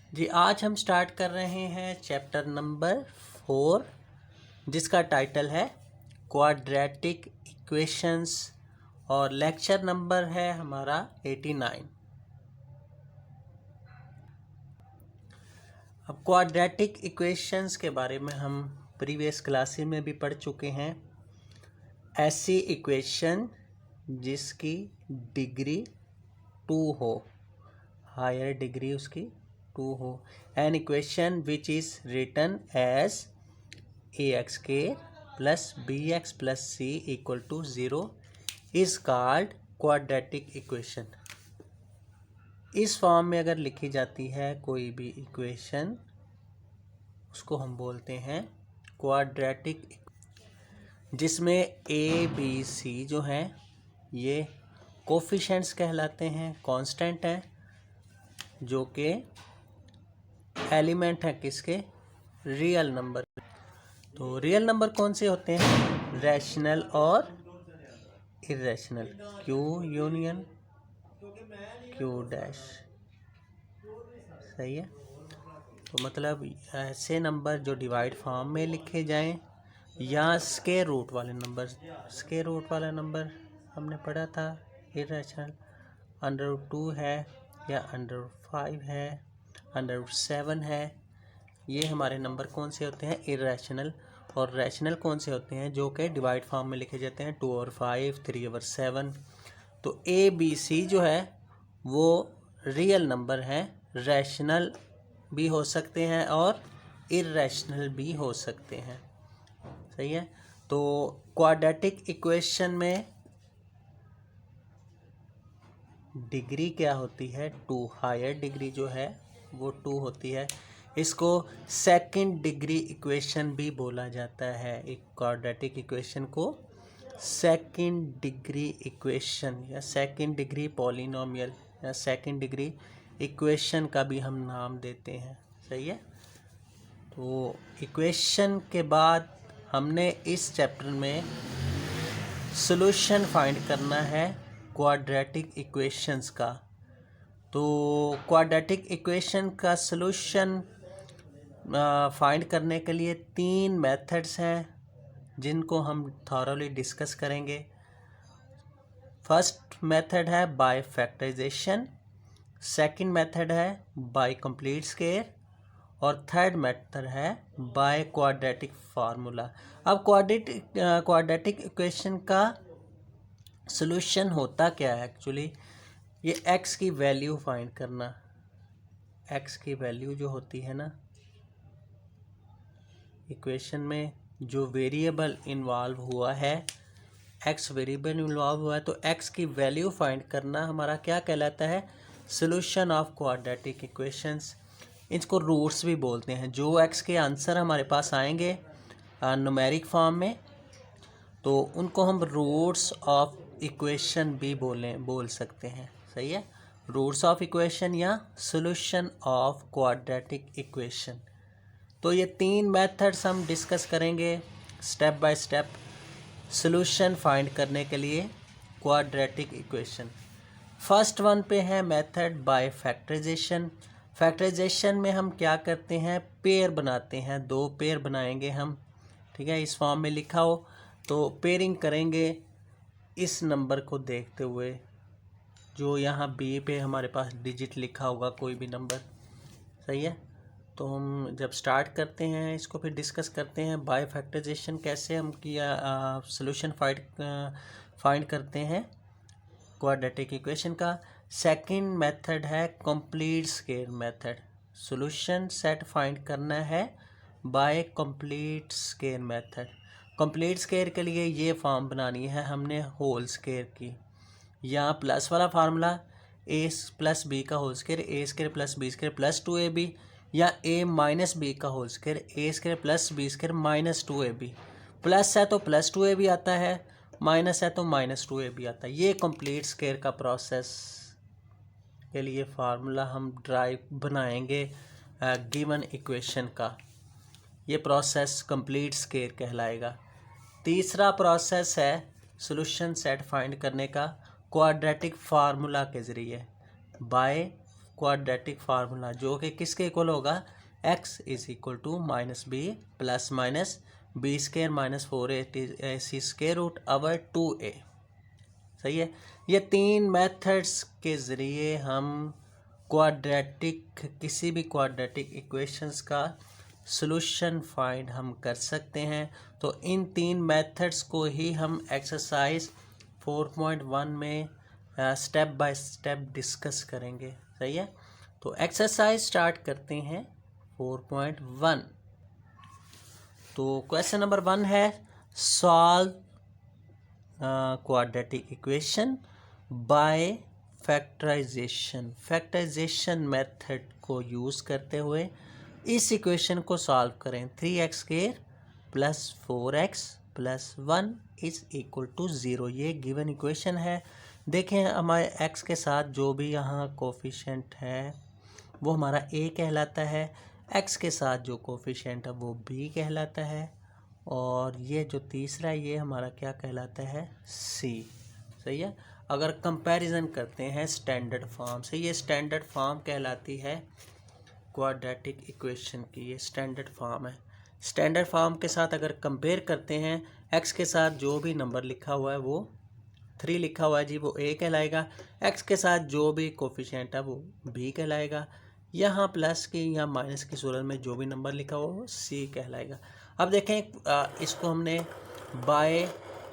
जी आज हम स्टार्ट कर रहे हैं चैप्टर नंबर 4 जिसका टाइटल है क्वाड्रेटिक इक्वेशंस और लेक्चर नंबर है हमारा 89। अब क्वाड्रेटिक इक्वेशंस के बारे में हम प्रीवियस क्लासेस में भी पढ़ चुके हैं। ऐसी इक्वेशन जिसकी डिग्री 2 हो, हायर डिग्री उसकी 2 हो। An equation which is written as ax² plus bx plus c equal to 0 is called quadratic equation. इस फॉर्म में अगर लिखी जाती है कोई भी इक्वेशन उसको हम बोलते हैं क्वाड्रेटिक, जिसमें a b c जो हैं ये कोफिशिएंट्स कहलाते हैं, कांस्टेंट हैं जो कि एलिमेंट है किसके, रियल नंबर। तो रियल नंबर कौन से होते हैं, रैशनल और irrational. Q union Q dash, सही है। तो मतलब ऐसे नंबर जो डिवाइड फॉर्म में लिखे जाएं या स्क्वायर रूट वाले नंबर। स्क्वायर रूट वाला नंबर हमने पढ़ा था इरेशनल, √2 है या √5 है, √7 है। ये हमारे नंबर कौन से होते हैं, इरेशनल। और रैशनल कौन से होते हैं, जो कि डिवाइड फॉर्म में लिखे जाते हैं 2/5, 3/7। तो ए बी सी जो है वो रियल नंबर हैं, रैशनल भी हो सकते हैं और इरेशनल भी हो सकते हैं, सही है। तो क्वाड्रेटिक इक्वेशन में डिग्री क्या होती है, 2। हायर डिग्री जो है वो 2 होती है। इसको सेकंड डिग्री इक्वेशन भी बोला जाता है। एक क्वाड्रेटिक इक्वेशन को सेकंड डिग्री इक्वेशन या सेकंड डिग्री पॉलिनोमियल या सेकंड डिग्री इक्वेशन का भी हम नाम देते हैं, सही है। तो इक्वेशन के बाद हमने इस चैप्टर में सॉल्यूशन फाइंड करना है क्वाड्रेटिक इक्वेशंस का। तो क्वाड्रेटिक इक्वेशन का सॉल्यूशन फाइंड करने के लिए 3 मेथड्स हैं जिनको हम थॉरोली डिस्कस करेंगे। फर्स्ट मेथड है बाय फैक्टराइजेशन, सेकंड मेथड है बाय कंप्लीट स्क्वायर और थर्ड मेथड है बाय क्वाड्रेटिक फार्मूला। अब क्वाड्रेटिक इक्वेशन का सॉल्यूशन होता क्या है एक्चुअली, ये x की वैल्यू फाइंड करना। x की वैल्यू जो होती है ना इक्वेशन में, जो वेरिएबल इन्वॉल्व हुआ है, x वेरिएबल इन्वॉल्व हुआ है, तो x की वैल्यू फाइंड करना हमारा क्या कहलाता है, सॉल्यूशन ऑफ क्वाड्रेटिक इक्वेशंस। इसको रूट्स भी बोलते हैं। जो x के आंसर हमारे पास आएंगे न्यूमेरिक फॉर्म में, तो उनको हम रूट्स ऑफ इक्वेशन भी बोल सकते हैं, सही है। रूट्स ऑफ इक्वेशन या सॉल्यूशन ऑफ क्वाड्रेटिक इक्वेशन। तो ये 3 मेथड्स हम डिस्कस करेंगे step by step solution find करने के लिए क्वाड्रेटिक इक्वेशन। फर्स्ट वन पे है मेथड बाय फैक्टराइजेशन। फैक्टराइजेशन में हम क्या करते हैं, पेयर बनाते हैं, 2 पेयर बनाएंगे हम, ठीक है। इस फॉर्म में लिखा हो तो पेयरिंग करेंगे इस नंबर को देखते हुए, जो यहाँ बी पे हमारे पास डिजिट लिखा होगा कोई भी नंबर, सही है। तो हम जब स्टार्ट करते हैं इसको फिर डिस्कस करते हैं बाय फैक्टराइजेशन कैसे हम किया सॉल्यूशन फाइंड करते हैं क्वाड्रेटिक इक्वेशन का। सेकंड मेथड है complete square method. Solution set find करना है by complete square method. Complete square के लिए ये फॉर्म बनानी है हमने होल स्क्वायर की, या प्लस वाला फार्मूला a प्लस बी का whole square, a square plus B square plus 2ab, या a माइनस बी का whole square, a square plus B square minus 2ab। Plus है तो प्लस 2ab आता है, माइनस है तो माइनस 2ab आता है। ये कंप्लीट स्क्वायर का प्रोसेस के लिए फार्मूला हम ड्राइव बनाएंगे गिवन इक्वेशन का। ये प्रोसेस कंप्लीट स्क्वायर कहलाएगा। तीसरा प्रोसेस है सॉल्यूशन सेट फाइंड करने का क्वाड्रेटिक फार्मूला के ज़रिए, बाय क्वाड्रेटिक फार्मूला जो कि किसके इक्वल होगा, x is equal to minus B plus minus B square minus 4ac square root over 2a। सही है। ये तीन मेथड्स के ज़रिए हम क्वाड्रेटिक किसी भी क्वाड्रेटिक इक्वेशंस का सॉल्यूशन फाइंड हम कर सकते हैं। तो इन तीन मेथड्स को ही हम एक्सरसाइज 4.1 में स्टेप बाय स्टेप डिस्कस करेंगे। सही है। तो एक्सरसाइज स्टार्ट करते हैं 4.1। तो क्वेश्चन नंबर 1 है solve quadratic equation by factorization. Factorization method को यूज़ करते हुए इस इक्वेशन को सॉल्व करें। 3x स्क्वायर प्लस 4x प्लस 1 इज इक्वल टू 0। ये गिवन इक्वेशन है। देखें हमारे x के साथ जो भी यहाँ कोफिशिएंट है वो हमारा a कहलाता है, x के साथ जो कोफिशिएंट है वो b कहलाता है, और ये जो तीसरा ये हमारा क्या कहलाता है, c। सही है। अगर कंपैरिजन करते हैं स्टैंडर्ड फॉर्म से, ये स्टैंडर्ड फॉर्म कहलाती है क्वाड्रेटिक इक्वेशन की, ये स्टैंडर्ड फॉर्म है। स्टैंडर्ड फॉर्म के साथ अगर कंपेयर करते हैं, x के साथ जो भी नंबर लिखा हुआ है वो 3 लिखा हुआ है जी, वो a कहलाएगा। x के साथ जो भी कोफिशिएंट है वो b कहलाएगा। यहाँ प्लस की या माइनस की सूरत में जो भी नंबर लिखा हुआ वो c कहलाएगा। अब देखें इसको हमने बाय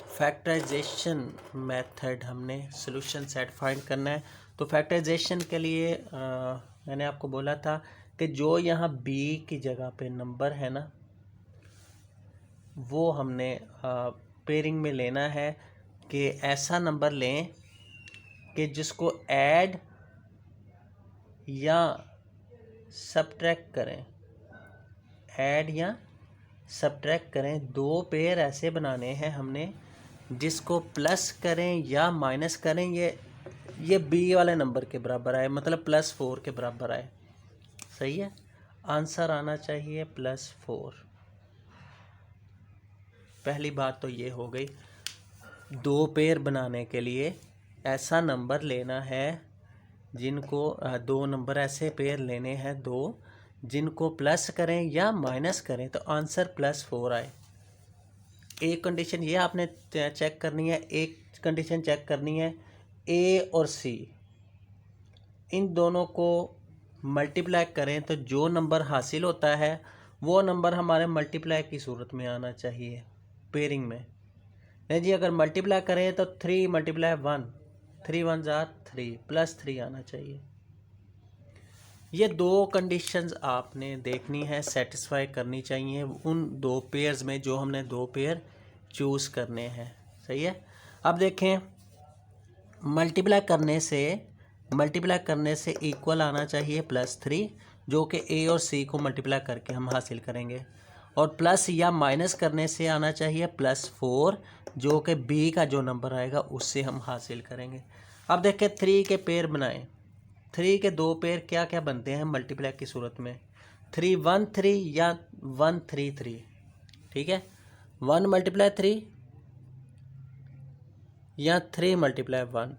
फैक्टराइजेशन मेथड हमने सॉल्यूशन सेट फाइंड करना है। तो फैक्टराइजेशन के लिए मैंने आपको बोला था कि जो यहाँ b की जगह पे नंबर है ना, वो हमने पेयरिंग में लेना है कि ऐसा नंबर लें कि जिसको ऐड या सब्ट्रैक्ट करें, ऐड या सब्ट्रैक्ट करें। दो पेयर ऐसे बनाने हैं हमने जिसको प्लस करें या माइनस करें ये बी वाले नंबर के बराबर आए, मतलब +4 के बराबर आए। सही है। आंसर आना चाहिए +4। पहली बात तो ये हो गई। दो पेयर बनाने के लिए ऐसा नंबर लेना है जिनको दो नंबर ऐसे पेयर लेने हैं दो जिनको प्लस करें या माइनस करें तो आंसर +4 आए। एक कंडीशन ये आपने चेक करनी है, एक कंडीशन चेक करनी है a और c, इन दोनों को मल्टीप्लाई करें तो जो नंबर हासिल होता है वो नंबर हमारे मल्टीप्लाई की सूरत में आना चाहिए पेयरिंग में। नहीं जी, अगर मल्टीप्लाई करें तो 3 × 1 3 × 1 = 3 +3 आना चाहिए। ये दो कंडीशंस आपने देखनी है, सेटिस्फाई करनी चाहिए उन दो पेयर्स में जो हमने दो पेयर चूज़ करने हैं। सही है। अब देखें मल्टीप्लाई करने से इक्वल आना चाहिए +3, जो कि a और c को मल्टीप्लाई करके हम हासिल करेंगे, और प्लस या माइनस करने से आना चाहिए +4, जो कि b का जो नंबर आएगा उससे हम हासिल करेंगे। अब देखें 3 के पेयर बनाएं। 3 के दो पेयर क्या क्या बनते हैं मल्टीप्लाई की सूरत में, 3 1 3 या 1 3 3। ठीक है। 1 × 3 या 3 × 1,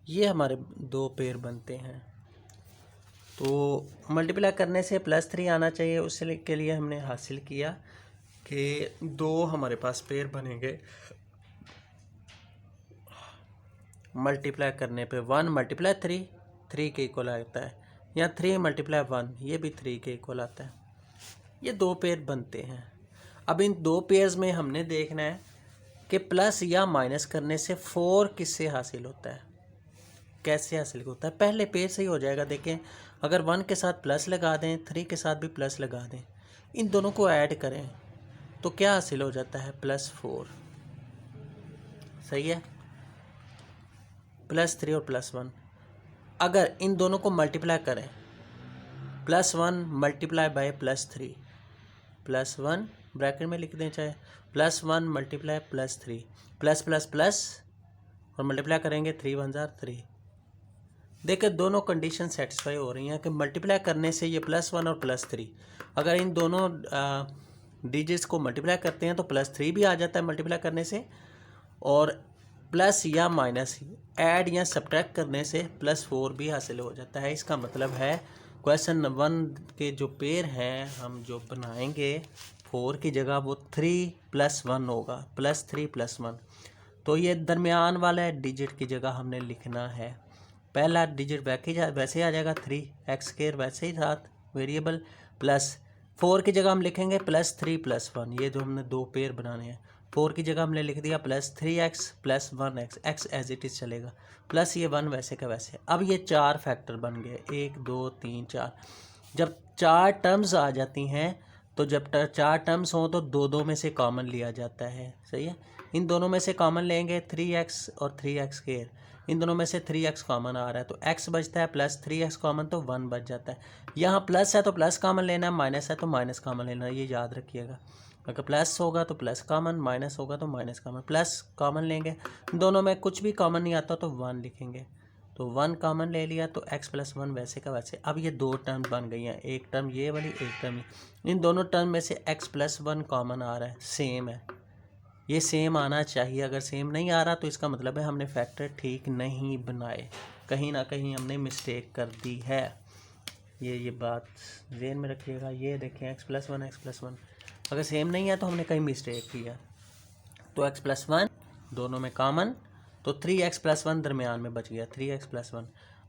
ये हमारे दो पेयर बनते हैं। तो मल्टीप्लाई करने से +3 आना चाहिए, उसके के लिए हमने हासिल किया कि दो हमारे पास पेयर बनेंगे। मल्टीप्लाई करने पे 1 × 3 3 के इक्वल आता है, या 3 × 1 ये भी 3 के इक्वल आता है। ये दो पेयर बनते हैं। अब इन दो पेयर्स में हमने देखना है कि प्लस या माइनस करने से 4 किससे हासिल होता है, कैसे हासिल होता है। पहले पेयर से ही हो जाएगा। देखें अगर 1 के साथ प्लस लगा दें, 3 के साथ भी प्लस लगा दें, इन दोनों को ऐड करें तो क्या हासिल हो जाता है +4। सही है। +3 और +1। अगर इन दोनों को मल्टीप्लाई करें, +1 × +3, +1 ब्रैकेट में लिख दें चाहे, +1 × +3 प्लस प्लस प्लस और मल्टीप्लाई करेंगे 3 × 1 = 3। देखिए दोनों कंडीशन सेटिस्फाई हो रही हैं कि मल्टीप्लाई करने से ये +1 और +3, अगर इन दोनों डिजिट्स को मल्टीप्लाई करते हैं तो +3 भी आ जाता है मल्टीप्लाई करने से, और प्लस या माइनस ऐड या सब्ट्रैक्ट करने से +4 भी हासिल हो जाता है। इसका मतलब है क्वेश्चन 1 के जो पेयर हैं हम जो बनाएंगे 4 की जगह वो 3 + 1 होगा, +3 + 1। तो ये दरमियान वाला डिजिट की जगह हमने लिखना है। पहला डिजिट वैसे आ जाएगा 3x², वैसे ही साथ वेरिएबल, प्लस 4 की जगह हम लिखेंगे +3 + 1। ये जो हमने दो पेयर बनाने हैं, 4 की जगह हमने लिख दिया +3x + 1x, x as it is चलेगा, प्लस ये 1 वैसे का वैसे। अब ये 4 फैक्टर बन गए, 1 2 3 4। जब 4 टर्म्स आ जाती हैं तो जब 4 टर्म्स हों तो दो में से कॉमन लिया जाता है, सही है। इन दोनों में से कॉमन लेंगे 3x और 3x², इन दोनों में से 3x कॉमन आ रहा है तो x बचता है, प्लस 3x कॉमन तो 1 बच जाता है। यहाँ प्लस है तो प्लस कॉमन लेना है, माइनस है तो माइनस कॉमन लेना है, ये याद रखिएगा। अगर प्लस होगा तो प्लस कॉमन, माइनस होगा तो माइनस कॉमन। प्लस कॉमन लेंगे, दोनों में कुछ भी कॉमन नहीं आता तो 1 लिखेंगे, तो 1 कॉमन ले लिया तो x + 1 वैसे का वैसे। अब ये दो टर्म बन गई हैं, एक टर्म ये वाली, एक टर्म ये। इन दोनों टर्म में से x + 1 कॉमन आ रहा है, सेम है, ये सेम आना चाहिए। अगर सेम नहीं आ रहा तो इसका मतलब है हमने फैक्टर ठीक नहीं बनाए, कहीं ना कहीं हमने मिस्टेक कर दी है। ये बात ज़हन में रखिएगा। ये देखें x + 1 x + 1 अगर सेम नहीं है तो हमने कहीं मिस्टेक किया। तो x + 1 दोनों में कॉमन, तो 3x + 1 दरमियान में बच गया, 3x + 1।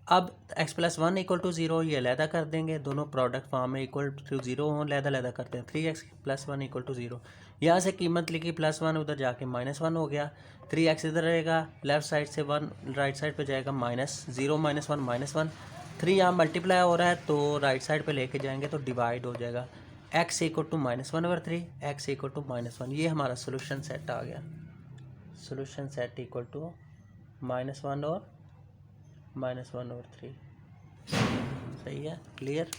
अब x + 1 = 0 ये अलहदा कर देंगे, दोनों प्रोडक्ट फॉर्म में =0 हों, अलहदा करते हैं। 3x + 1 = 0, यहाँ से कीमत लिखी +1, उधर जाके -1 हो गया। 3x इधर रहेगा, लेफ़्ट साइड से 1 राइट साइड पे जाएगा, -0 -1 -1। 3 यहाँ मल्टीप्लाई हो रहा है तो राइट साइड पे लेके जाएंगे तो डिवाइड हो जाएगा। x = -1/3, x = -1। ये हमारा सोल्यूशन सेट आ गया। सोल्यूशन सेट = -1 और -1/3। सही है, क्लियर।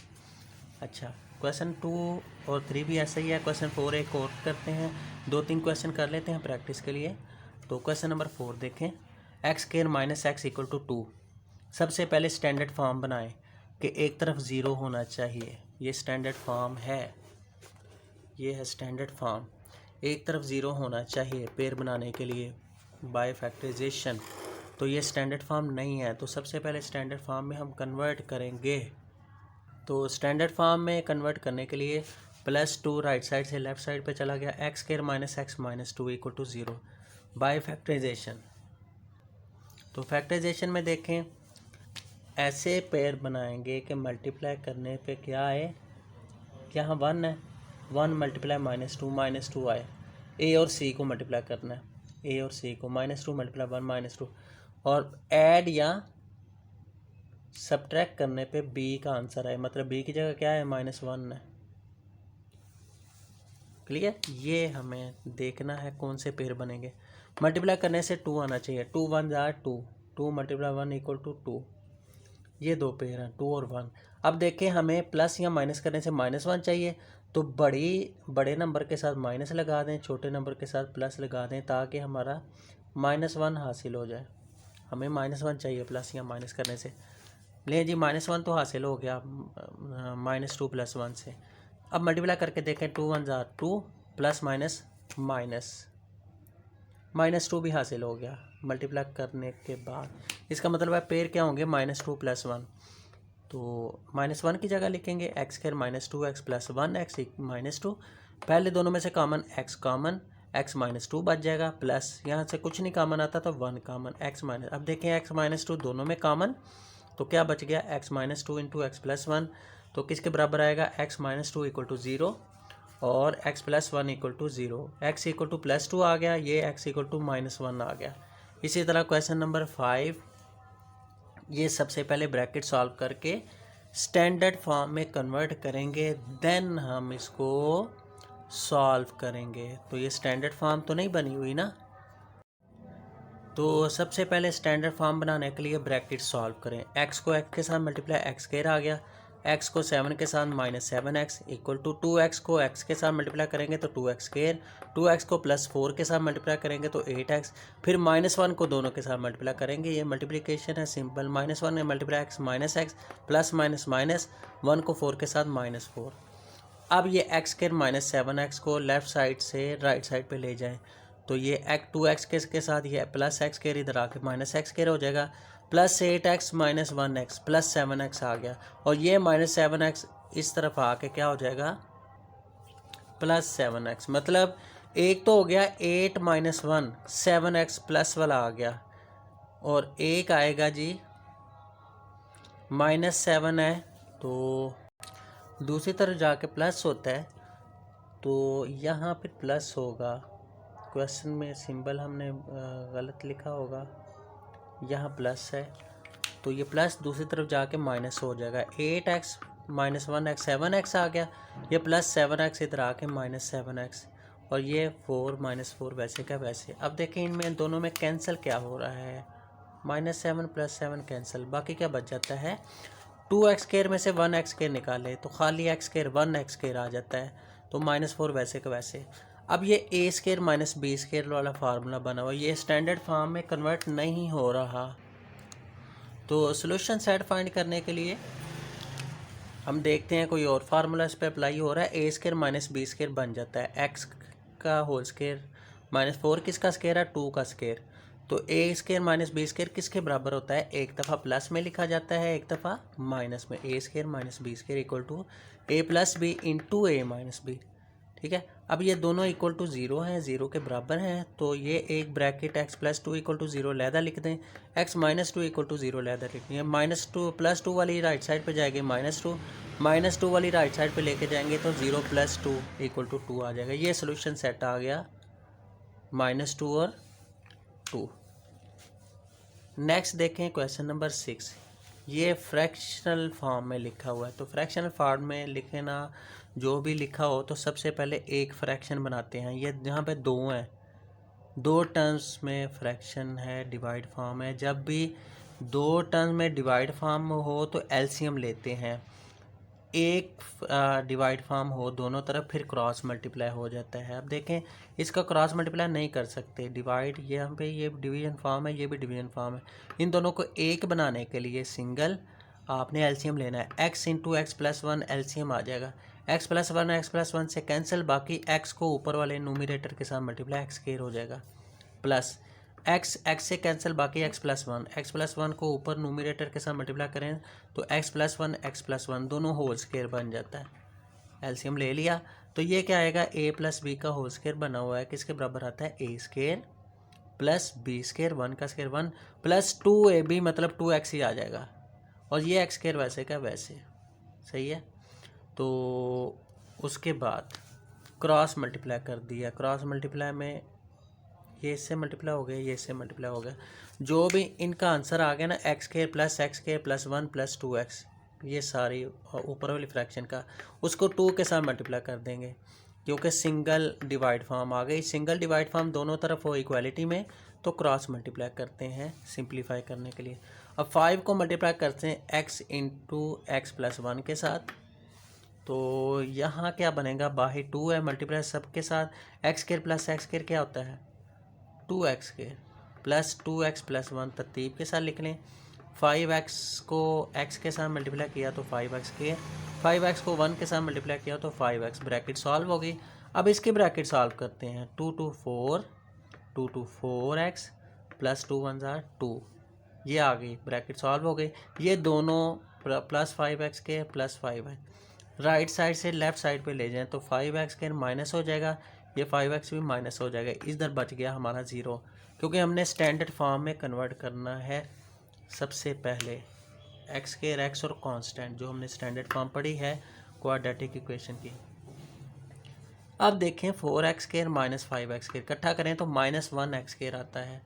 अच्छा, क्वेश्चन 2 और 3 भी ऐसा ही है। क्वेश्चन 4 एक और करते हैं, 2-3 क्वेश्चन कर लेते हैं प्रैक्टिस के लिए। तो क्वेश्चन नंबर 4 देखें, x² - x = 2। सबसे पहले स्टैंडर्ड फॉर्म बनाएं कि एक तरफ 0 होना चाहिए। ये स्टैंडर्ड फॉर्म है, ये है स्टैंडर्ड फॉर्म, एक तरफ 0 होना चाहिए पेयर बनाने के लिए बाय फैक्टराइजेशन। तो ये स्टैंडर्ड फॉर्म नहीं है, तो सबसे पहले स्टैंडर्ड फॉर्म में हम कन्वर्ट करेंगे। तो स्टैंडर्ड फॉर्म में कन्वर्ट करने के लिए +2 राइट साइड से लेफ़्ट साइड पे चला गया, x² - x - 2 = 0 बाय फैक्टराइजेशन। तो फैक्टराइजेशन में देखें, ऐसे पेयर बनाएंगे कि मल्टीप्लाई करने पे क्या आए, यहाँ 1 है, 1 × -2 आए। a और c को मल्टीप्लाई करना है, a और c को, -2 × 1 -2, और ऐड या सब्ट्रैक्ट करने पे b का आंसर आए, मतलब b की जगह क्या है, -1 है। क्लियर। ये हमें देखना है कौन से पेयर बनेंगे। मल्टीप्लाई करने से 2 आना चाहिए, 2 1 = 2, 2 × 1 = 2। ये दो पेयर हैं, 2 और 1। अब देखें, हमें प्लस या माइनस करने से -1 चाहिए, तो बड़े नंबर के साथ माइनस लगा दें, छोटे नंबर के साथ प्लस लगा दें, ताकि हमारा -1 हासिल हो जाए। हमें -1 चाहिए प्लस या माइनस करने से। ले जी, -1 तो हासिल हो गया -2 + 1 से। अब मल्टीप्लाई करके देखें, 2 1 = 2, प्लस माइनस -2 भी हासिल हो गया मल्टीप्लाई करने के बाद। इसका मतलब है पेयर क्या होंगे, -2 + 1। तो -1 की जगह लिखेंगे x² - 2x + 1 x -2। पहले दोनों में से कॉमन x कॉमन, x -2 बच जाएगा, प्लस यहाँ से कुछ नहीं कॉमन आता तो 1 कॉमन, x - अब देखें x -2 दोनों में कॉमन, तो क्या बच गया, x -2 × x + 1। तो किसके बराबर आएगा, x -2 = 0 और x + 1 = 0। x = +2 आ गया, ये x = -1 आ गया। इसी तरह क्वेश्चन नंबर 5, ये सबसे पहले ब्रैकेट सॉल्व करके स्टैंडर्ड फॉर्म में कन्वर्ट करेंगे, देन हम इसको सॉल्व करेंगे। तो ये स्टैंडर्ड फॉर्म तो नहीं बनी हुई ना। तो सबसे पहले स्टैंडर्ड फॉर्म बनाने के लिए ब्रैकेट सॉल्व करें। x को x के साथ मल्टीप्लाई x² आ गया, x को 7 के साथ -7x = 2x को x के साथ मल्टीप्लाई करेंगे तो 2x², 2x को +4 के साथ मल्टीप्लाई करेंगे तो 8x, फिर -1 को दोनों के साथ मल्टीप्लाई करेंगे। ये मल्टीप्लिकेशन है सिंपल, -1 में multiply x -x, plus minus minus, 1 को 4 के साथ -4। अब ये x² - 7x को लेफ़्ट साइड से राइट साइड पे ले जाएं, तो ये टू एक्स के साथ ये प्लस एक्स स्क्वायर इधर आके माइनस एक्स स्क्वायर हो जाएगा, plus 8x minus 1x plus 7x आ गया, और ये माइनस 7x इस तरफ आके क्या हो जाएगा प्लस 7x। मतलब एक तो हो गया 8 माइनस 1 7x प्लस वाला आ गया, और एक आएगा जी माइनस 7 है तो दूसरी तरफ जाके प्लस होता है, तो यहाँ पे प्लस होगा। क्वेश्चन में सिंबल हमने गलत लिखा होगा, यहाँ प्लस है तो ये प्लस दूसरी तरफ जाके माइनस हो जाएगा। 8x माइनस 1x 7x आ गया, ये प्लस 7x इधर आके माइनस 7x, और ये 4 माइनस 4 वैसे का वैसे। अब देखें इनमें दोनों में कैंसिल क्या हो रहा है, माइनस 7 प्लस 7 कैंसिल, बाकी क्या बच जाता है 2x स्क्वायर में से 1x स्क्वायर निकाले तो खाली x स्क्वायर 1x स्क्वायर आ जाता है, तो माइनस 4 वैसे का वैसे। अब ये a square minus b square वाला फार्मूला बना हुआ, ये स्टैंडर्ड फॉर्म में कन्वर्ट नहीं हो रहा। तो सॉल्यूशन सेट फाइंड करने के लिए हम देखते हैं कोई और फार्मूला इस पर अप्लाई हो रहा है। ए स्क्वायर माइनस बी स्क्वायर बन जाता है एक्स का होल स्क्वायर माइनस 4 किसका स्क्वायर है 2 का स्क्वायर। तो ए स्क्वायर माइनस बी स्क्वायर किसके बराबर होता है, एक दफ़ा प्लस में लिखा जाता है एक दफ़ा माइनस में। A square minus b square equal to a plus b into a minus b. ठीक है, अब ये दोनों इक्वल टू 0 हैं, 0 के बराबर हैं, तो ये एक bracket x plus 2 equal to 0 लहदा लिख दें, x माइनस 2 इक्वल टू 0 लहदा लिख दें। माइनस 2 प्लस 2 वाली राइट साइड पे जाएगी माइनस 2 वाली राइट साइड पे लेके जाएंगे तो 0 प्लस 2 इक्वल टू 2 आ जाएगा। ये सोल्यूशन सेट आ गया माइनस 2 और 2। नेक्स्ट देखें क्वेश्चन नंबर 6, ये फ्रैक्शनल फॉर्म में लिखा हुआ है। तो फ्रैक्शनल फॉर्म में लिखना जो भी लिखा हो तो सबसे पहले एक फ्रैक्शन बनाते हैं। ये यहाँ पे दो हैं, दो टर्म्स में फ्रैक्शन है, डिवाइड फॉर्म है। जब भी दो टर्म्स में डिवाइड फॉर्म हो तो एलसीएम लेते हैं, एक डिवाइड फॉर्म हो दोनों तरफ फिर क्रॉस मल्टीप्लाई हो जाता है। अब देखें इसका क्रॉस मल्टीप्लाई नहीं कर सकते, डिवाइड ये यहाँ पे ये डिवीजन फॉर्म है, ये भी डिवीजन फॉर्म है। इन दोनों को एक बनाने के लिए सिंगल आपने एलसीएम लेना है। x into x plus 1 LCM आ जाएगा, x प्लस 1 से कैंसिल, बाकी x को ऊपर वाले न्यूमरेटर के साथ मल्टीप्लाई x स्क्वायर हो जाएगा, प्लस x से कैंसिल, बाकी x प्लस 1 को ऊपर न्यूमरेटर के साथ मल्टीप्लाई करें तो x प्लस 1 दोनों होल स्क्वायर बन जाता है। एलसीएम ले लिया तो ये क्या आएगा a प्लस बी का होल स्क्वायर बना हुआ है, किसके बराबर आता है a square plus B square 1 का स्क्वायर 1 प्लस 2ab मतलब 2x ही आ जाएगा, और ये x स्क्वायर वैसे का वैसे। सही है, तो उसके बाद क्रॉस मल्टीप्लाई कर दिया, क्रॉस मल्टीप्लाई में ये इससे मल्टीप्लाई हो गया, ये इससे मल्टीप्लाई हो गया, जो भी इनका आंसर आ गया ना x square plus 1 plus 2x, ये सारी ऊपर वाली फ्रैक्शन का उसको 2 के साथ मल्टीप्लाई कर देंगे क्योंकि सिंगल डिवाइड फॉर्म आ गई। सिंगल डिवाइड फॉर्म दोनों तरफ हो इक्वालिटी में तो क्रॉस मल्टीप्लाई करते हैं सिंप्लीफाई करने के लिए। अब 5 को मल्टीप्लाई करते हैं x इंटू एक्स प्लस 1 के साथ, तो यहाँ क्या बनेगा, बाहर 2 है मल्टीप्लाई सबके साथ x square plus x square क्या होता है 2x square plus 2x plus 1 तरतीब के साथ लिख लें। 5x को x के साथ मल्टीप्लाई किया तो 5x स्क्वायर, 5x को 1 के साथ मल्टीप्लाई किया तो 5x, ब्रैकेट सॉल्व हो गई। अब इसकी ब्रैकेट सॉल्व करते हैं, 2 टू 4x प्लस 2 1 2, ये आ गई ब्रैकेट सॉल्व हो गई। ये दोनों प्लस 5x के प्लस 5x राइट साइड से लेफ़्ट साइड पे ले जाएं तो 5x के माइनस हो जाएगा, ये 5x भी माइनस हो जाएगा, इधर बच गया हमारा 0 क्योंकि हमने स्टैंडर्ड फॉर्म में कन्वर्ट करना है। सबसे पहले x स्क्वायर x और कांस्टेंट जो हमने स्टैंडर्ड फॉर्म पढ़ी है क्वाड्रेटिक इक्वेशन की। अब देखें 4x square minus 5x square इकट्ठा करें तो माइनस 1x स्क्वायर आता है,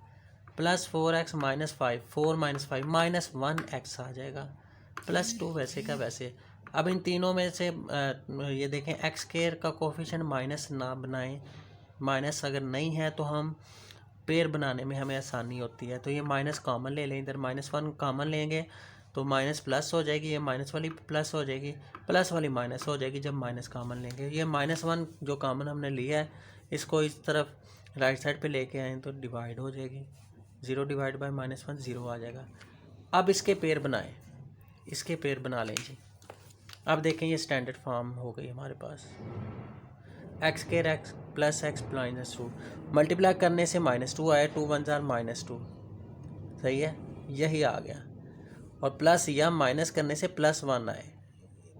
plus 4x minus 5 4 minus 5 minus 1x आ जाएगा, प्लस 2 वैसे का वैसे। अब इन तीनों में से ये देखें एक्स स्क्वायर का कोफिशिएंट माइनस ना बनाएं, माइनस अगर नहीं है तो हम पेयर बनाने में हमें आसानी होती है, तो ये माइनस कॉमन ले लें, इधर -1 कॉमन लेंगे तो माइनस प्लस हो जाएगी, ये माइनस वाली प्लस हो जाएगी, प्लस वाली माइनस हो जाएगी जब माइनस कॉमन लेंगे। ये -1 जो कॉमन हमने लिया है इसको इस तरफ राइट साइड पे लेके आए तो डिवाइड हो जाएगी, 0 डिवाइड बाय -1 0 आ जाएगा। अब इसके पेयर बनाएं, इसके पेयर बना लें जी। अब देखें ये स्टैंडर्ड फॉर्म हो गई हमारे पास। X square x plus x minus two, multiply करने से -2 आया, 2 1 जार -2, सही है, यही आ गया। और प्लस या माइनस करने से +1 आए,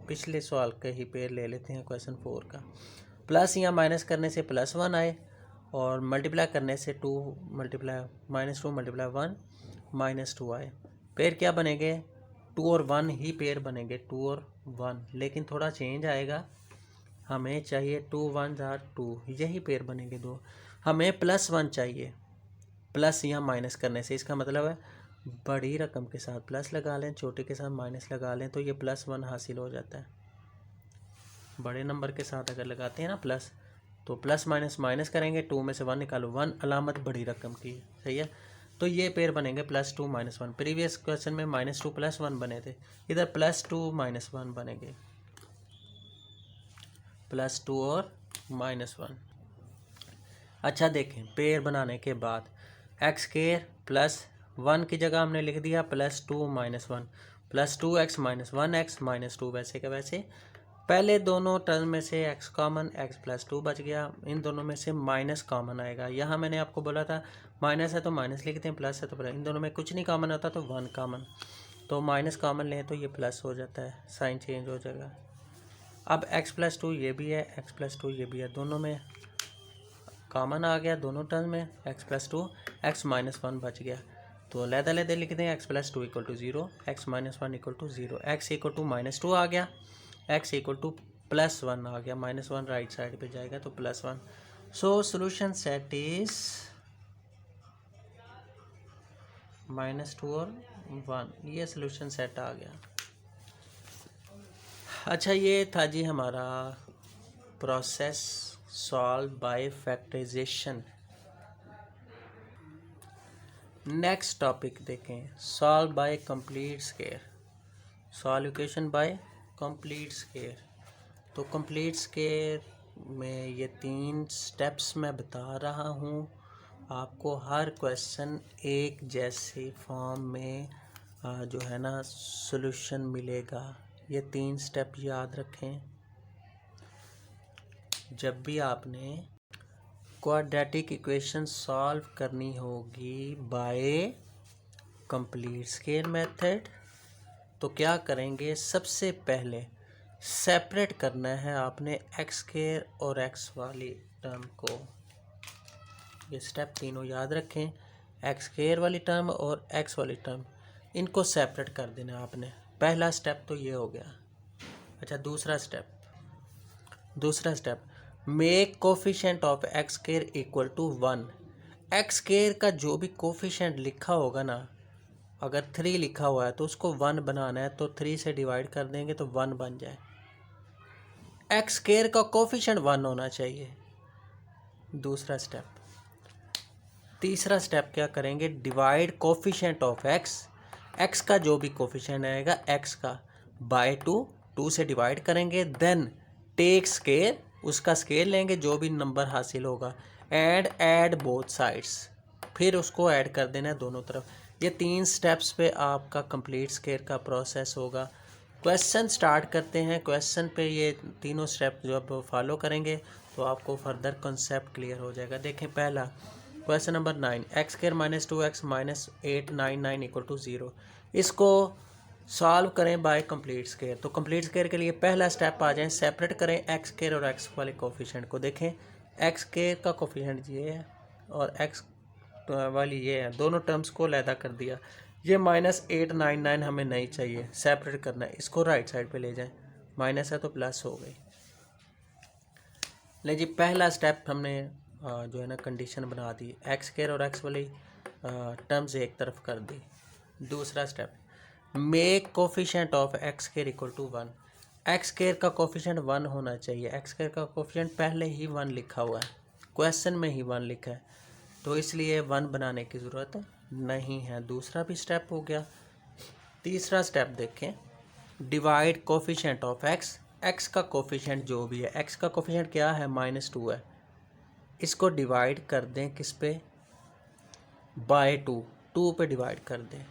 पिछले सवाल का ही पेड़ ले लेते हैं क्वेश्चन 4 का। प्लस या माइनस करने से +1 आए और मल्टीप्लाई करने से -2 मल्टीप्लाई -1 -2 आए। पेड़ क्या बनेंगे? 2 और 1 ही पेड़ बनेंगे, 2 और 1, लेकिन थोड़ा चेंज आएगा। हमें चाहिए 2 1 जार 2, यही पेड़ बनेंगे दो। हमें +1 चाहिए, प्लस या माइनस करने से, इसका मतलब है बड़ी रकम के साथ प्लस लगा लें, छोटे के साथ माइनस लगा लें, तो ये +1 हासिल हो जाता है। बड़े नंबर के साथ अगर लगाते हैं ना प्लस, तो प्लस माइनस माइनस करेंगे, 2 में से 1 निकालो, 1 अलामत बड़ी रकम की है, सही है। तो ये पेयर बनेंगे +2 -1। प्रीवियस क्वेश्चन में -2 +1 बने थे, इधर +2 -1 बनेंगे, +2 और -1। अच्छा देखें, पेयर बनाने के बाद एक्स स्केयर +1 की जगह हमने लिख दिया +2 -1, +2x -1x -2, वैसे का वैसे। पहले दोनों टर्म में से x कॉमन, x +2 बच गया, इन दोनों में से माइनस कॉमन आएगा। यहाँ मैंने आपको बोला था माइनस है तो माइनस लिखते हैं, प्लस है तो प्लस, इन दोनों में कुछ नहीं कॉमन होता तो 1 कॉमन, तो माइनस कॉमन लें तो ये प्लस हो जाता है, साइन चेंज हो जाएगा। अब x +2 ये भी है, x +2 ये भी है, दोनों में कॉमन आ गया, दोनों टर्म में x +2 x -1 बच गया, तो अलग-अलग लिख दें, x +2 = 0, x -1 = 0, x = -2 आ गया, x = +1 आ गया, -1 राइट साइड पे जाएगा तो +1। सो सोल्यूशन सेट इज -2 और 1, ये सोल्यूशन सेट आ गया। अच्छा, ये था जी हमारा process solve by factorisation. Next topic देखें, solve by complete square, solution by complete square. तो कंप्लीट स्क्वायर में ये 3 स्टेप्स मैं बता रहा हूँ आपको। हर क्वेश्चन एक जैसे फॉर्म में जो है ना सॉल्यूशन मिलेगा। ये 3 स्टेप याद रखें जब भी आपने क्वाड्रेटिक इक्वेशन सॉल्व करनी होगी बाय कंप्लीट स्क्वायर मेथड। तो क्या करेंगे, सबसे पहले सेपरेट करना है आपने एक्स स्क्वायर और एक्स वाली टर्म को। ये स्टेप तीनों याद रखें, एक्स स्क्वायर वाली टर्म और एक्स वाली टर्म, इनको सेपरेट कर देना आपने। पहला स्टेप तो ये हो गया। अच्छा, दूसरा step make coefficient of X square equal to 1। X square का जो भी कोफिशिएंट लिखा होगा ना, अगर 3 लिखा हुआ है तो उसको 1 बनाना है, तो 3 से डिवाइड कर देंगे तो 1 बन जाए। एक्स स्क्वायर का कोफिशिएंट 1 होना चाहिए, दूसरा स्टेप। तीसरा स्टेप क्या करेंगे, divide coefficient of x, x का जो भी कोफिशिएंट आएगा एक्स का बाय 2 से डिवाइड करेंगे, देन टेक स्क्वायर, उसका स्क्वायर लेंगे जो भी नंबर हासिल होगा, एंड ऐड बोथ साइड्स, फिर उसको ऐड कर देना है दोनों तरफ। ये 3 स्टेप्स पे आपका कंप्लीट स्क्वायर का प्रोसेस होगा। क्वेश्चन स्टार्ट करते हैं। क्वेश्चन पे ये तीनों स्टेप जो आप फॉलो करेंगे तो आपको फर्दर कॉन्सेप्ट क्लियर हो जाएगा। देखें पहला question number 9, x square -2x -899 = 0। इसको सॉल्व करें बाय कंप्लीट स्क्वायर। तो कंप्लीट स्क्वायर के लिए पहला स्टेप आ जाए, सेपरेट करें एक्स स्क्वायर और एक्स वाले कोफिशिएंट को। देखें एक्स स्क्वायर का कोफिशिएंट ये है और एक्स वाली ये है, दोनों टर्म्स को अलहदा कर दिया। ये -899 हमें नहीं चाहिए, सेपरेट करना है, इसको राइट साइड पे ले जाएं, माइनस है तो प्लस हो गई। ले जी, पहला स्टेप हमने जो है ना कंडीशन बना दी, एक्स स्क्वायर और एक्स वाली टर्म्स एक तरफ कर दी। दूसरा step, make coefficient of X square equal to 1। X square का कोफिशिएंट 1 होना चाहिए। एक्स स्क्वायर का कोफिशिएंट पहले ही 1 लिखा हुआ है, क्वेश्चन में ही 1 लिखा है, तो इसलिए 1 बनाने की ज़रूरत नहीं है। दूसरा भी स्टेप हो गया। तीसरा स्टेप देखें, divide coefficient of x, x का कोफिशिएंट जो भी है, एक्स का कोफिशिएंट क्या है, -2 है, इसको डिवाइड कर दें किस पे, बाय 2 पे डिवाइड कर दें।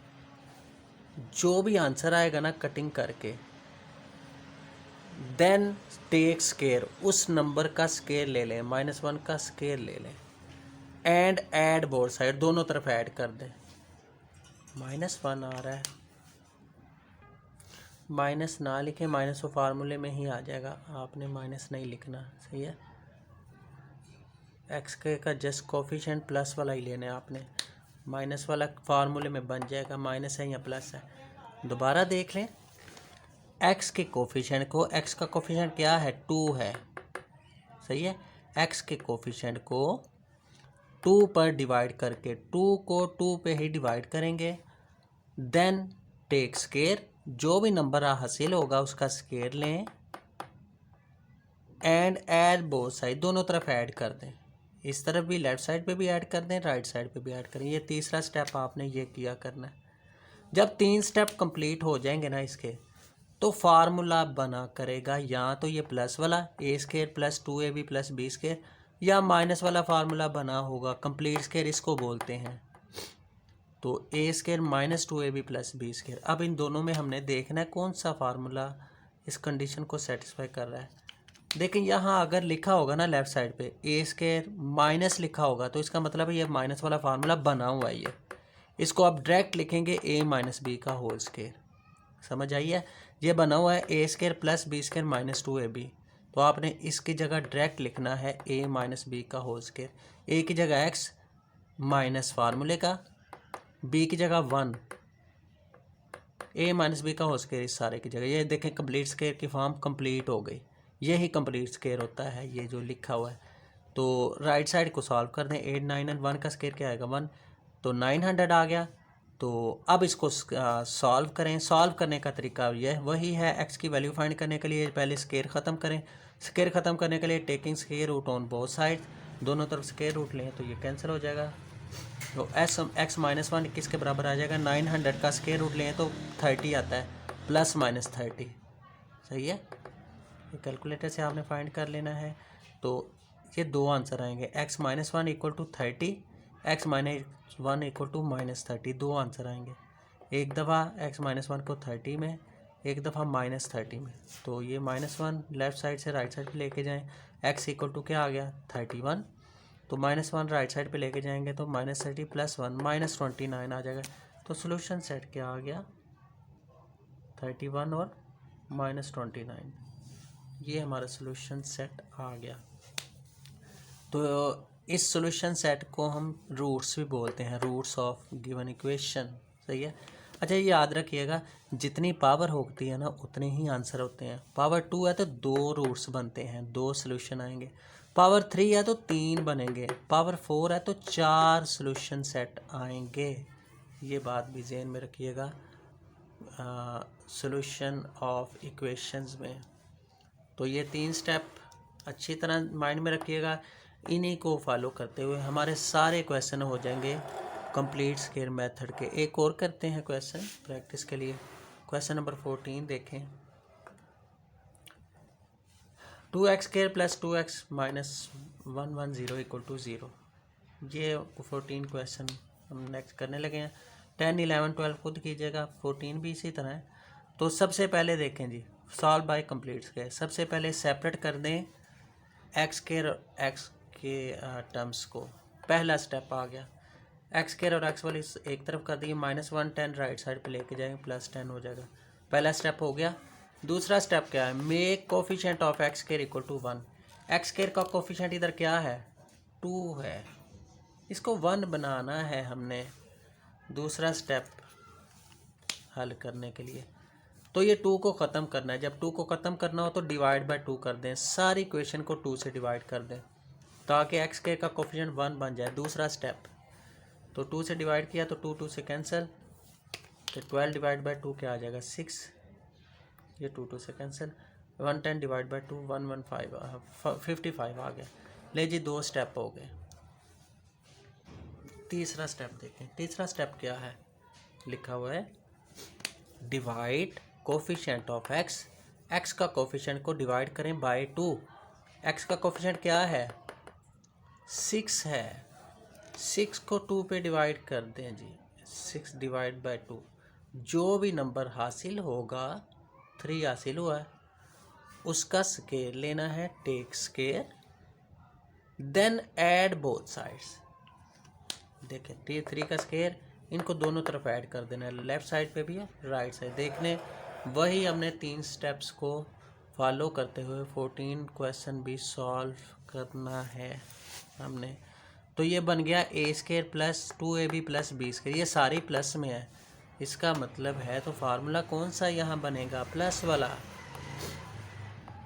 जो भी आंसर आएगा ना कटिंग करके, देन टेक स्केयर, उस नंबर का स्केयर ले लें, -1 का स्केयर ले लें, एंड ऐड बोथ साइड, दोनों तरफ ऐड कर दें। -1 आ रहा है, माइनस ना लिखें, माइनस वो फार्मूले में ही आ जाएगा, आपने माइनस नहीं लिखना, सही है। एक्स के का जस्ट कोफिशिएंट प्लस वाला ही लेना है आपने, माइनस वाला फार्मूले में बन जाएगा, माइनस है या प्लस है। दोबारा देख लें एक्स के कोफिशिएंट को, एक्स का कोफिशिएंट क्या है 2 है, सही है। एक्स के कोफिशिएंट को 2 पर डिवाइड करके, 2 को 2 पे ही डिवाइड करेंगे, देन टेक स्केयर, जो भी नंबर हासिल होगा उसका स्केयर लें, एंड ऐड बोथ साइड, दोनों तरफ ऐड कर दें, इस तरफ भी लेफ्ट साइड पे भी ऐड कर दें, राइट साइड पे भी ऐड करें। ये तीसरा स्टेप आपने ये किया करना है। जब 3 स्टेप कंप्लीट हो जाएंगे ना इसके, तो फार्मूला बना करेगा या तो ये प्लस वाला a² + 2ab + b², या माइनस वाला फार्मूला बना होगा कंप्लीट स्केयर, इसको बोलते हैं। तो a² - 2ab + b²। अब इन दोनों में हमने देखना है कौन सा फार्मूला इस कंडीशन को सेटिस्फाई कर रहा है। देखिए यहाँ अगर लिखा होगा ना लेफ्ट साइड पे a² माइनस लिखा होगा, तो इसका मतलब है ये माइनस वाला फार्मूला बना हुआ है। ये इसको आप डायरेक्ट लिखेंगे a - b², समझ आई है। ये बना हुआ है a² + b² - 2ab, तो आपने इसकी जगह डायरेक्ट लिखना है a - b²। a की जगह x माइनस फार्मूले का, b की जगह 1, a - b² इस सारे की जगह। ये देखें कंप्लीट स्केयर की फॉर्म कंप्लीट हो गई, यही कंप्लीट स्केयर होता है ये जो लिखा हुआ है। तो राइट साइड को सॉल्व कर दें, 8 9 एंड 1 का स्केयर क्या आएगा 1, तो 900 आ गया। तो अब इसको सॉल्व करें। सॉल्व करने का तरीका यह वही है, एक्स की वैल्यू फाइंड करने के लिए पहले स्केयर ख़त्म करें। स्केयर ख़त्म करने के लिए taking square root on both side, दोनों तरफ स्केयर रूट लें तो ये कैंसिल हो जाएगा। तो x - 1 किसके बराबर आ जाएगा, 900 का स्केयर रूट लें तो 30 आता है, +-30, सही है। ये कैलकुलेटर से आपने फाइंड कर लेना है। तो ये 2 आंसर आएंगे, x - 1 = 30, x - 1 = -30, 2 आंसर आएंगे। एक दफ़ा x - 1 को 30 में, एक दफ़ा -30 में। तो ये -1 लेफ़्ट साइड से राइट साइड पे लेके जाएं, x = क्या आ गया 31, तो -1 राइट साइड पे लेके जाएंगे तो -30 + 1 -29 आ जाएगा। तो सोल्यूशन सेट क्या आ गया 31 और -29, ये हमारा सोल्यूशन सेट आ गया। तो इस सोल्यूशन सेट को हम रूट्स भी बोलते हैं, रूट्स ऑफ गिवन इक्वेशन, सही है। अच्छा ये याद रखिएगा, जितनी पावर होती है ना उतने ही आंसर होते हैं। पावर 2 है तो 2 रूट्स बनते हैं, 2 सोल्यूशन आएंगे। पावर 3 है तो 3 बनेंगे। पावर 4 है तो 4 सोल्यूशन सेट आएंगे। ये बात भी ज़हन में रखिएगा सोल्यूशन ऑफ इक्वेशंस में। तो ये 3 स्टेप अच्छी तरह माइंड में रखिएगा, इन्हीं को फॉलो करते हुए हमारे सारे क्वेश्चन हो जाएंगे कंप्लीट स्केयर मेथड के। एक और करते हैं क्वेश्चन प्रैक्टिस के लिए। क्वेश्चन नंबर 14 देखें, 2x² + 2x - 110 = 0। ये 14 क्वेश्चन हम नेक्स्ट करने लगे हैं। 10 11 12 खुद कीजिएगा, 14 भी इसी तरह है। तो सबसे पहले देखें जी, सॉल्व बाय कंप्लीट स्केयर। सबसे पहले सेपरेट कर दें एक्स के टर्म्स को, पहला स्टेप आ गया। x² और x वाली एक तरफ कर दिए, -1 10 राइट साइड पे लेके जाएंगे, +10 हो जाएगा। पहला स्टेप हो गया। दूसरा स्टेप क्या है, make coefficient of x² = 1। x² का कोफिशिएंट इधर क्या है 2 है, इसको 1 बनाना है हमने दूसरा स्टेप हल करने के लिए। तो ये 2 को ख़त्म करना है। जब 2 को ख़त्म करना हो तो डिवाइड बाय 2 कर दें, सारी इक्वेशन को 2 से डिवाइड कर दें ताकि x² का कोफिशिएंट 1 बन जाए। दूसरा स्टेप, तो 2 से डिवाइड किया तो 2 2 से कैंसिल, तो 12 डिवाइड बाय 2 क्या आ जाएगा 6, ये 2 2 से कैंसिल, 110 डिवाइड बाय 2 115 55 आ गया। ले जी 2 स्टेप हो गए। तीसरा स्टेप देखें, तीसरा स्टेप क्या है, लिखा हुआ है divide coefficient of x, x का कोफिशिएंट को डिवाइड करें बाय 2। x का कोफिशिएंट क्या है 6 है, 6 को 2 पे डिवाइड कर दें जी, 6 डिवाइड बाय 2, जो भी नंबर हासिल होगा 3 हासिल हुआ है, उसका स्केयर लेना है, take square, then add both sides. देखें T3 का स्केयर, इनको दोनों तरफ ऐड कर देना है, लेफ़्ट साइड पे भी है राइट साइड। देखने वही हमने 3 स्टेप्स को फॉलो करते हुए 14 क्वेश्चन भी सॉल्व करना है हमने। तो ये बन गया ए स्केयर प्लस 2ab प्लस बी स्केयर, ये सारी प्लस में है, इसका मतलब है तो फार्मूला कौन सा यहाँ बनेगा, प्लस वाला।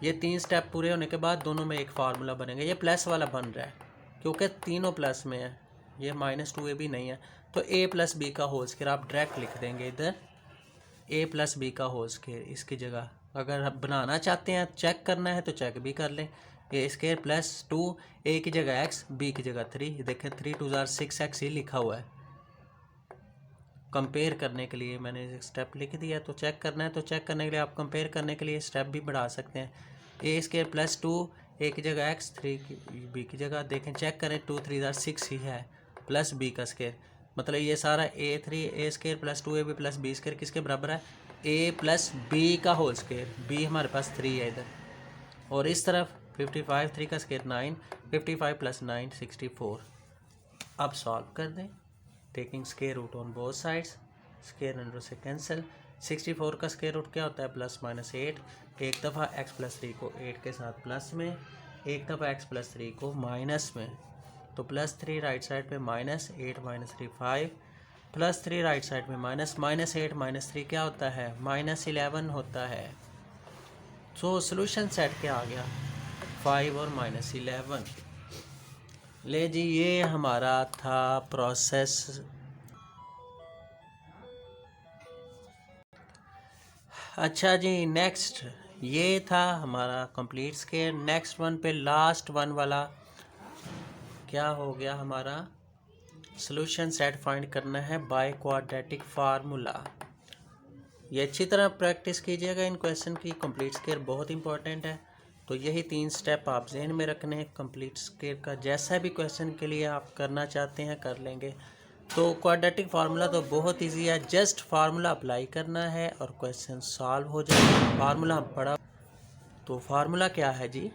ये 3 स्टेप पूरे होने के बाद दोनों में एक फार्मूला बनेगा, ये प्लस वाला बन रहा है क्योंकि तीनों प्लस में है, ये -2ab नहीं है। तो a प्लस बी का होल स्केयर आप डायरेक्ट लिख देंगे इधर, a प्लस बी का होल स्केयर इसकी जगह। अगर आप बनाना चाहते हैं, चेक करना है तो चेक भी कर लें, ए स्केयर प्लस 2, a की जगह x, b की जगह 3। देखें 3 2 6x ही लिखा हुआ है, कंपेयर करने के लिए मैंने स्टेप लिख दिया। तो चेक करना है तो चेक करने के लिए आप कंपेयर करने के लिए स्टेप भी बढ़ा सकते हैं। ए स्केयर प्लस 2, a की जगह x, 3 की b की जगह। देखें चेक करें 2 3 6 ही है, प्लस b का स्केयर, मतलब ये सारा a square plus 2ab plus b square किसके बराबर है, a प्लस b का होल स्केयर। b हमारे पास 3 है इधर, और इस तरफ 55, 3 का स्केयर 9, 55 प्लस 9 64। अब सॉल्व कर दें, taking square root on both sides, square under से कैंसिल। 64 का स्केयर रूट क्या होता है, +-8। एक दफ़ा x प्लस 3 को 8 के साथ प्लस में, एक दफ़ा x प्लस 3 को माइनस में। तो +3 राइट साइड पे -8 -3 5, +3 राइट साइड में -8 -3 क्या होता है, -11 होता है। सो सोल्यूशन सेट क्या आ गया, 5 और -11। ले जी, ये हमारा था प्रोसेस। अच्छा जी, नेक्स्ट ये था हमारा कंप्लीट स्केयर। नेक्स्ट वन पे लास्ट वन वाला क्या हो गया हमारा, सॉल्यूशन सेट फाइंड करना है बाय क्वाड्रेटिक फार्मूला। ये अच्छी तरह प्रैक्टिस कीजिएगा इन क्वेश्चन की, कंप्लीट स्केयर बहुत इंपॉर्टेंट है। तो यही 3 स्टेप आप जहन में रखने हैं कंप्लीट स्केयर का, जैसा भी क्वेश्चन के लिए आप करना चाहते हैं कर लेंगे। तो क्वाड्रेटिक फार्मूला तो बहुत इजी है, जस्ट फार्मूला अप्लाई करना है और क्वेश्चन सॉल्व हो जाएगा। फार्मूला बड़ा, तो फार्मूला क्या है जी,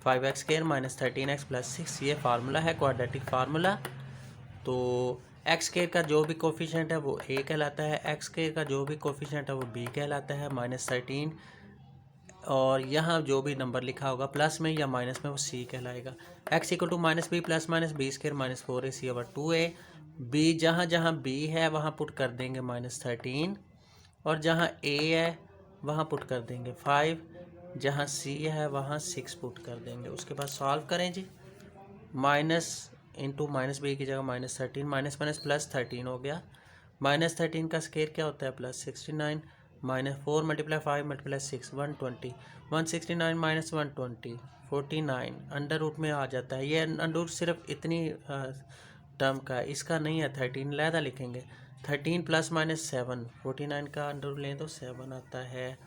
5x square minus 13x plus 6, ये फार्मूला है क्वाड्रेटिक फार्मूला। तो एक्स स्क्वायर का जो भी कोफिशिएंट है वो a कहलाता है, एक्स स्क्वायर का जो भी कोफिशिएंट है वो b कहलाता है, -13, और यहाँ जो भी नंबर लिखा होगा प्लस में या माइनस में वो c कहलाएगा। x equal to -b plus -b square -4ac over 2a। b जहाँ जहाँ b है वहाँ पुट कर देंगे -13, और जहाँ a है वहाँ पुट कर देंगे 5, जहाँ c है वहाँ 6 पुट कर देंगे। उसके बाद सॉल्व करें जी, माइनस इंटू -b की जगह -13, माइनस माइनस +13 हो गया। -13 का स्क्वायर क्या होता है, +69, -4 × 5 × 6 120, 169 - 120 49, अंडर रूट में आ जाता है। ये अंडर रूट सिर्फ इतनी टर्म का है, इसका नहीं है, 13 अलहदा लिखेंगे। 13 ± 7, 49 का अंडर रूट लें तो 7 आता है।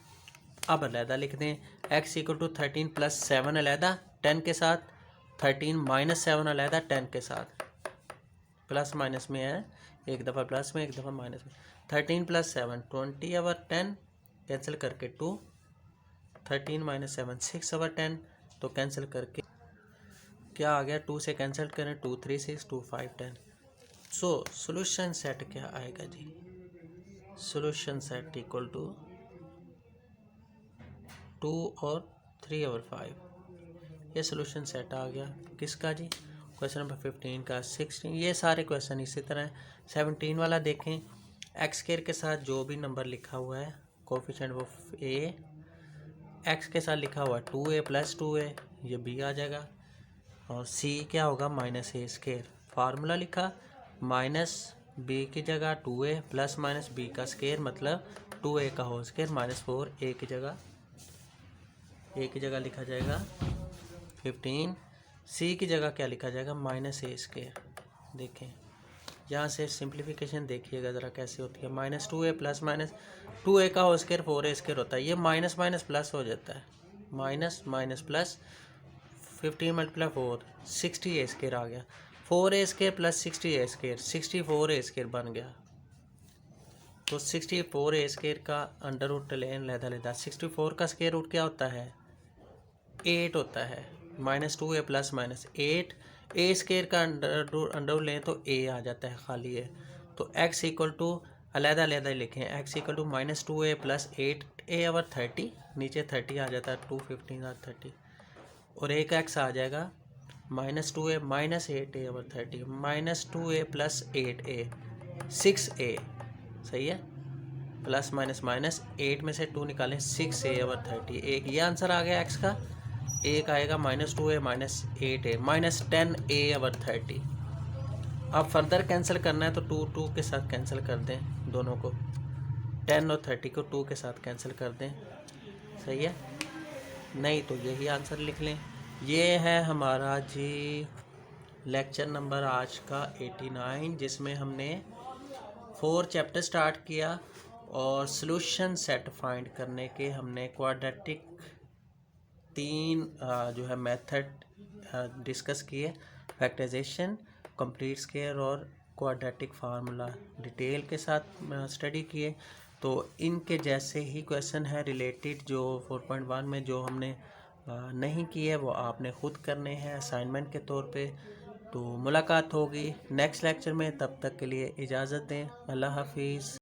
अब अलहदा लिख दें, x इक्वल टू 13 + 7 अलहदा 10 के साथ, 13 - 7 अलहदा 10 के साथ, प्लस माइनस में है, एक दफ़ा प्लस में एक दफ़ा माइनस में। 13 + 7 20 ओवर 10, कैंसिल करके 2, 13 - 7 6 ओवर 10, तो कैंसिल करके क्या आ गया, 2 से कैंसिल करें 2 3 6 2 5 10। सो सोल्यूशन सेट क्या आएगा जी, सोल्यूशन सेट इक्वल टू 2 और 3 ओवर 5, ये सोल्यूशन सेट आ गया किसका जी, क्वेश्चन नंबर 15 का। 16 ये सारे क्वेश्चन इसी तरह हैं। 17 वाला देखें, एक्स स्क्वायर के साथ जो भी नंबर लिखा हुआ है कोफिशिएंट वो a, एक्स के साथ लिखा हुआ है 2a + 2a, ये b आ जाएगा, और c क्या होगा, -a स्क्वायर। फार्मूला लिखा, -b की जगह 2a ± b का स्क्वायर, मतलब 2a का होल स्क्वायर, -4 a की जगह लिखा जाएगा 15, c की जगह क्या लिखा जाएगा, -a स्क्वायर। देखें यहाँ से सिंप्लीफिकेशन देखिएगा ज़रा कैसे होती है, -2a ± 2a का होल स्क्वायर 4a स्क्वायर होता है, ये माइनस माइनस प्लस हो जाता है, minus minus plus, 15 × 4 60a square आ गया, 4a square + 60a square 64a square बन गया। तो 64a² का अंडर रूट लें लहदा 64 का स्क्वायर रूट क्या होता है 8 होता है -2a प्लस -8 a² का अंडर रूट लें तो a आ जाता है खाली है। तो x इक्वल टू अलहदा अलहदा लिखें x equal to -2a plus 8a/30 नीचे 30 आ जाता है 215 30 और एक x आ जाएगा -2a minus 8a/30 -2a plus 8a 6a सही है प्लस माइनस माइनस 8 में से 2 निकालें 6a/30 एक ये आंसर आ गया x का। एक आएगा -2a minus 8a minus 10a/30। अब फर्दर कैंसिल करना है तो 2 के साथ कैंसिल कर दें दोनों को 10 और 30 को 2 के साथ कैंसिल कर दें सही है नहीं तो यही आंसर लिख लें। ये है हमारा जी लेक्चर नंबर आज का 89 जिसमें हमने 4 चैप्टर स्टार्ट किया और सॉल्यूशन सेट फाइंड करने के हमने क्वाड्रेटिक 3 जो है मेथड डिस्कस किए फैक्टराइजेशन कंप्लीट स्क्वायर और क्वाड्रेटिक फार्मूला डिटेल के साथ स्टडी किए। तो इनके जैसे ही क्वेश्चन है रिलेटेड जो 4.1 में जो हमने नहीं किए वो आपने खुद करने हैं असाइनमेंट के तौर पे। तो मुलाकात होगी नेक्स्ट लेक्चर में, तब तक के लिए इजाज़त दें। अल्लाह हाफिज़।